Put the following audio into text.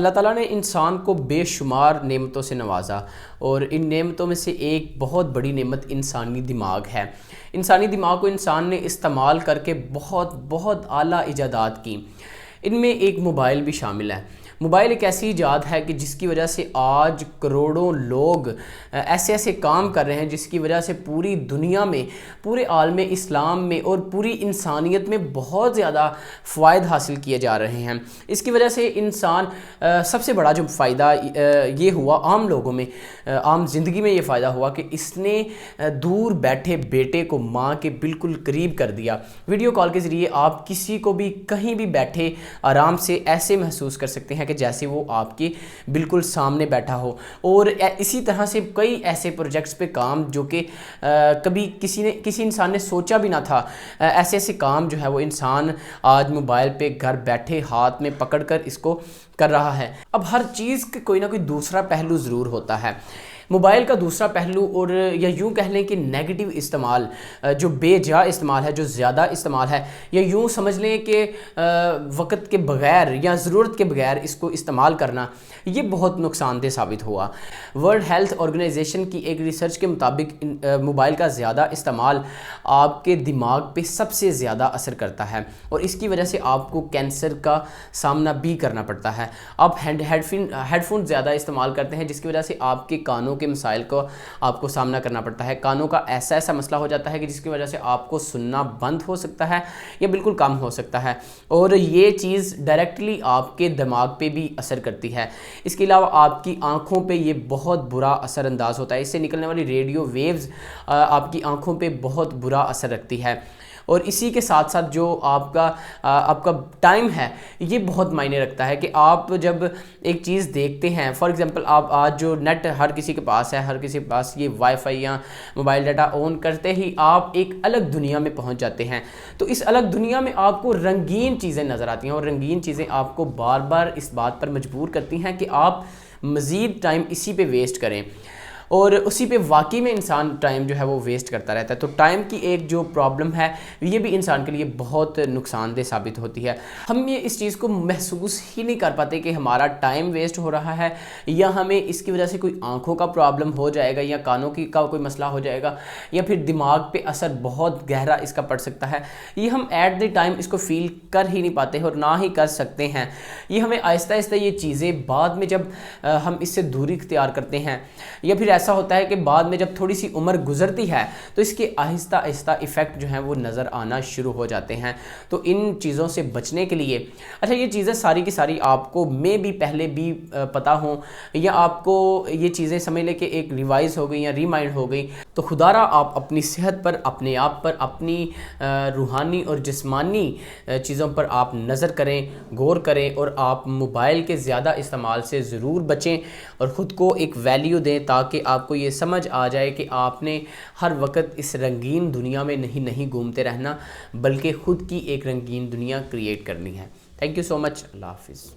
اللہ تعالیٰ نے انسان کو بے شمار نعمتوں سے نوازا، اور ان نعمتوں میں سے ایک بہت بڑی نعمت انسانی دماغ ہے۔ انسانی دماغ کو انسان نے استعمال کر کے بہت اعلیٰ ایجادات کی۔ ان میں ایک موبائل بھی شامل ہے۔ موبائل ایک ایسی ایجاد ہے کہ جس کی وجہ سے آج کروڑوں لوگ ایسے کام کر رہے ہیں جس کی وجہ سے پوری دنیا میں، پورے عالم اسلام میں اور پوری انسانیت میں بہت زیادہ فوائد حاصل کیے جا رہے ہیں۔ اس کی وجہ سے انسان سب سے بڑا جو فائدہ یہ ہوا عام لوگوں میں، عام زندگی میں یہ فائدہ ہوا کہ اس نے دور بیٹھے بیٹے کو ماں کے بالکل قریب کر دیا۔ ویڈیو کال کے ذریعے آپ کسی کو بھی کہیں بھی بیٹھے آرام سے ایسے محسوس کر سکتے ہیں کہ جیسے وہ آپ کے بالکل سامنے بیٹھا ہو۔ اور اسی طرح سے کئی ایسے پروجیکٹس پہ کام جو کہ کبھی کسی انسان نے سوچا بھی نہ تھا، ایسے کام جو ہے وہ انسان آج موبائل پہ گھر بیٹھے ہاتھ میں پکڑ کر اس کو کر رہا ہے۔ اب ہر چیز کا کوئی نہ کوئی دوسرا پہلو ضرور ہوتا ہے۔ موبائل کا دوسرا پہلو، اور یا یوں کہہ لیں کہ نیگیٹو استعمال، جو بے جا استعمال ہے، جو زیادہ استعمال ہے، یا یوں سمجھ لیں کہ وقت کے بغیر یا ضرورت کے بغیر اس کو استعمال کرنا، یہ بہت نقصان دہ ثابت ہوا۔ ورلڈ ہیلتھ آرگنائزیشن کی ایک ریسرچ کے مطابق موبائل کا زیادہ استعمال آپ کے دماغ پہ سب سے زیادہ اثر کرتا ہے، اور اس کی وجہ سے آپ کو کینسر کا سامنا بھی کرنا پڑتا ہے۔ آپ ہیڈ فون زیادہ استعمال کرتے ہیں جس کی وجہ سے آپ کے کانوں کے مسائل کو آپ کو سامنا کرنا پڑتا ہے۔ کانوں کا ایسا مسئلہ ہو جاتا ہے کہ جس کی وجہ سے آپ کو سننا بند ہو سکتا ہے یا بالکل کم ہو سکتا ہے، اور یہ چیز ڈائریکٹلی آپ کے دماغ پہ بھی اثر کرتی ہے۔ اس کے علاوہ آپ کی آنکھوں پہ یہ بہت برا اثر انداز ہوتا ہے۔ اس سے نکلنے والی ریڈیو ویوز آپ کی آنکھوں پہ بہت برا اثر رکھتی ہے، اور اسی کے ساتھ ساتھ جو آپ کا ٹائم ہے یہ بہت معنی رکھتا ہے کہ آپ جب ایک چیز دیکھتے ہیں، فار ایگزامپل آپ آج جو نیٹ ہر کسی کے پاس ہے، ہر کسی کے پاس یہ وائی فائی یا موبائل ڈاٹا آن کرتے ہی آپ ایک الگ دنیا میں پہنچ جاتے ہیں۔ تو اس الگ دنیا میں آپ کو رنگین چیزیں نظر آتی ہیں، اور رنگین چیزیں آپ کو بار بار اس بات پر مجبور کرتی ہیں کہ آپ مزید ٹائم اسی پہ ویسٹ کریں، اور اسی پہ واقعی میں انسان ٹائم جو ہے وہ ویسٹ کرتا رہتا ہے۔ تو ٹائم کی ایک جو پرابلم ہے یہ بھی انسان کے لیے بہت نقصان دہ ثابت ہوتی ہے۔ ہم یہ اس چیز کو محسوس ہی نہیں کر پاتے کہ ہمارا ٹائم ویسٹ ہو رہا ہے، یا ہمیں اس کی وجہ سے کوئی آنکھوں کا پرابلم ہو جائے گا، یا کانوں کا کوئی مسئلہ ہو جائے گا، یا پھر دماغ پہ اثر بہت گہرا اس کا پڑ سکتا ہے۔ یہ ہم ایٹ دی ٹائم اس کو فیل کر ہی نہیں پاتے اور نہ ہی کر سکتے ہیں۔ یہ ہمیں آہستہ آہستہ یہ چیزیں بعد میں جب ہم اس سے دوری اختیار کرتے ہیں، یا پھر ایسا ہوتا ہے کہ بعد میں جب تھوڑی سی عمر گزرتی ہے تو اس کے آہستہ آہستہ ایفیکٹ جو ہیں وہ نظر آنا شروع ہو جاتے ہیں۔ تو ان چیزوں سے بچنے کے لیے، اچھا یہ چیزیں ساری کی ساری آپ کو میں بھی پہلے بھی پتہ ہوں، یا آپ کو یہ چیزیں سمجھ لیں کہ ایک ریوائز ہو گئی یا ریمائنڈ ہو گئی، تو خدا را آپ اپنی صحت پر، اپنے آپ پر، اپنی روحانی اور جسمانی چیزوں پر آپ نظر کریں، غور کریں، اور آپ موبائل کے زیادہ استعمال سے ضرور بچیں، اور خود کو ایک ویلیو دیں تاکہ آپ کو یہ سمجھ آ جائے کہ آپ نے ہر وقت اس رنگین دنیا میں نہیں گھومتے رہنا، بلکہ خود کی ایک رنگین دنیا کریٹ کرنی ہے۔ تھینک یو سو مچ۔ اللہ حافظ۔